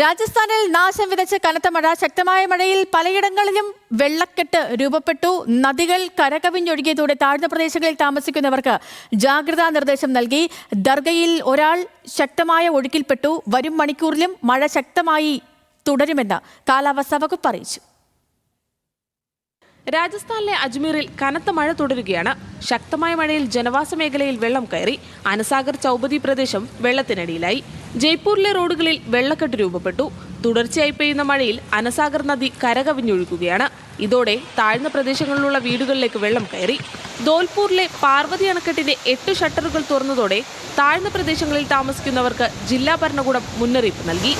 രാജസ്ഥാനിൽ നാശം വിതച്ച കനത്ത മഴ. ശക്തമായ മഴയിൽ പലയിടങ്ങളിലും വെള്ളക്കെട്ട് രൂപപ്പെട്ടു. നദികൾ കരകവിഞ്ഞൊഴുകിയതോടെ താഴ്ന്ന പ്രദേശങ്ങളിൽ താമസിക്കുന്നവർക്ക് ജാഗ്രതാ നിർദ്ദേശം നൽകി. ദർഗയിൽ ഒരാൾ ശക്തമായ ഒഴുക്കിൽപ്പെട്ടു. വരും മണിക്കൂറിലും മഴ ശക്തമായി തുടരുമെന്ന് കാലാവസ്ഥാ വകുപ്പ് അറിയിച്ചു. രാജസ്ഥാനിലെ അജ്മീറിൽ കനത്ത മഴ തുടരുകയാണ്. ശക്തമായ മഴയിൽ ജനവാസ മേഖലയിൽ വെള്ളം കയറി. അനസാഗർ ചൗബതി പ്രദേശം വെള്ളത്തിനടിയിലായി. ജയ്പൂരിലെ റോഡുകളിൽ വെള്ളക്കെട്ട് രൂപപ്പെട്ടു. തുടർച്ചയായി പെയ്യുന്ന മഴയിൽ അനസാഗർ നദി കരകവിഞ്ഞൊഴുകുകയാണ്. ഇതോടെ താഴ്ന്ന പ്രദേശങ്ങളിലുള്ള വീടുകളിലേക്ക് വെള്ളം കയറി. ധോൽപൂരിലെ പാർവതി അണക്കെട്ടിന്റെ 8 ഷട്ടറുകൾ തുറന്നതോടെ താഴ്ന്ന പ്രദേശങ്ങളിൽ താമസിക്കുന്നവർക്ക് ജില്ലാ ഭരണകൂടം മുന്നറിയിപ്പ് നൽകി.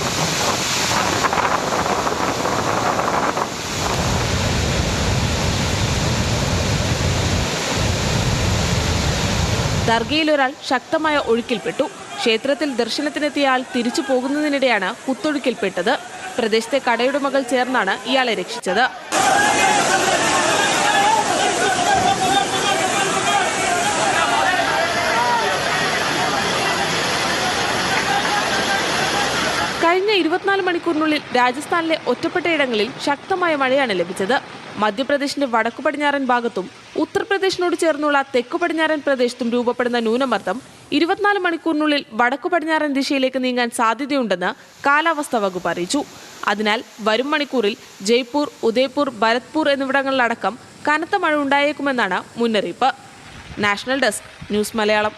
ദർഗയിൽ ഒരാൾ ശക്തമായ ഒഴുക്കിൽപ്പെട്ടു. ക്ഷേത്രത്തിൽ ദർശനത്തിനെത്തിയ ആൾ തിരിച്ചു പോകുന്നതിനിടെയാണ് കുത്തൊഴുക്കിൽപ്പെട്ടത്. പ്രദേശത്തെ കടയുടമകൾ ചേർന്നാണ് ഇയാളെ രക്ഷിച്ചത്. കഴിഞ്ഞ 24 മണിക്കൂറിനുള്ളിൽ രാജസ്ഥാനിലെ ഒറ്റപ്പെട്ടയിടങ്ങളിൽ ശക്തമായ മഴയാണ് ലഭിച്ചത്. മധ്യപ്രദേശിന്റെ വടക്കു പടിഞ്ഞാറൻ ഭാഗത്തും ഉത്തർപ്രദേശിനോട് ചേർന്നുള്ള തെക്കു പടിഞ്ഞാറൻ പ്രദേശത്തും രൂപപ്പെടുന്ന ന്യൂനമർദ്ദം 24 മണിക്കൂറിനുള്ളിൽ വടക്കു പടിഞ്ഞാറൻ ദിശയിലേക്ക് നീങ്ങാൻ സാധ്യതയുണ്ടെന്ന് കാലാവസ്ഥാ വകുപ്പ് അറിയിച്ചു. അതിനാൽ വരും മണിക്കൂറിൽ ജയ്പൂർ, ഉദയ്പൂർ, ഭരത്പൂർ എന്നിവിടങ്ങളിലടക്കം കനത്ത മഴ ഉണ്ടായേക്കുമെന്നാണ് മുന്നറിയിപ്പ്. National desk, news Malayalam.